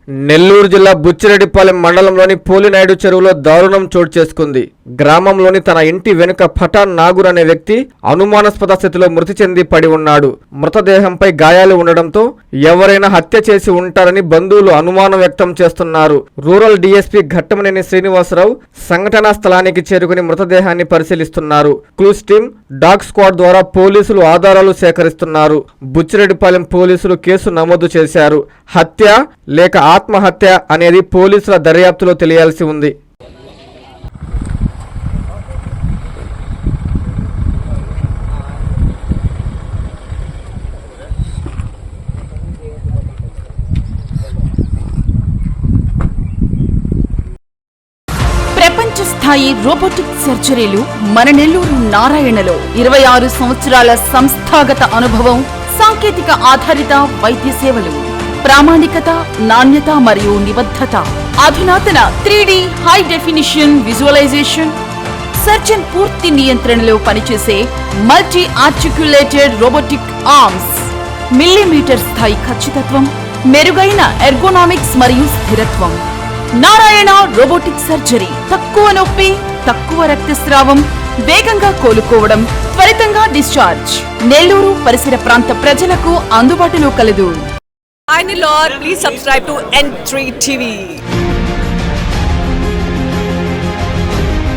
నెల్లూరు జిల్లా బుచ్చిరెడ్డిపాలెం మండలంలోని పోలినాయుడు చెరువులో దారుణం చోటు చేసుకుంది. గ్రామంలోని తన ఇంటి వెనుక పఠాన్ నాగూర్ అనే వ్యక్తి అనుమానాస్పద స్థితిలో మృతి చెంది పడి ఉన్నాడు. మృతదేహంపై గాయాలు ఉండడంతో ఎవరైనా హత్య చేసి ఉంటారని బంధువులు అనుమానం వ్యక్తం చేస్తున్నారు. రూరల్ డీఎస్పీ ఘట్టమనేని శ్రీనివాసరావు సంఘటనా స్థలానికి చేరుకుని మృతదేహాన్ని పరిశీలిస్తున్నారు. క్లూస్ టీమ్, డాగ్ స్క్వాడ్ ద్వారా పోలీసులు ఆధారాలు సేకరిస్తున్నారు. బుచ్చిరెడ్డిపాలెం పోలీసులు కేసు నమోదు చేశారు. హత్య లేక ఆత్మహత్య అనేది పోలీసుల దర్యాప్తులో తెలియాల్సి ఉంది. ప్రపంచ స్థాయి రోబోటిక్ సర్జరీలు మన నెల్లూరు నారాయణలో 26 సంవత్సరాల సంస్థాగత అనుభవం, సాంకేతిక ఆధారిత వైద్య సేవలు, ప్రామాణికత, నాణ్యత మరియు నిబద్ధత, అధునాతన 3D high definition visualisation, surgeon పూర్తి నియంత్రణలో పనిచేసే multi articulated robotic arms, millimetre స్థాయి ఖచ్చితత్వం, మెరుగైన ఎర్గోనామిక్స్ మరియు స్థిరత్వం. Narayana robotic surgery. తక్కువ నొప్పి, తక్కువ రక్తస్రావం, వేగంగా కోలుకోవడం, త్వరితంగా డిశ్చార్జ్. నెల్లూరు పరిసర ప్రాంత ప్రజలకు అందుబాటులో కలదు. Hi Nilor, please subscribe to N3 TV.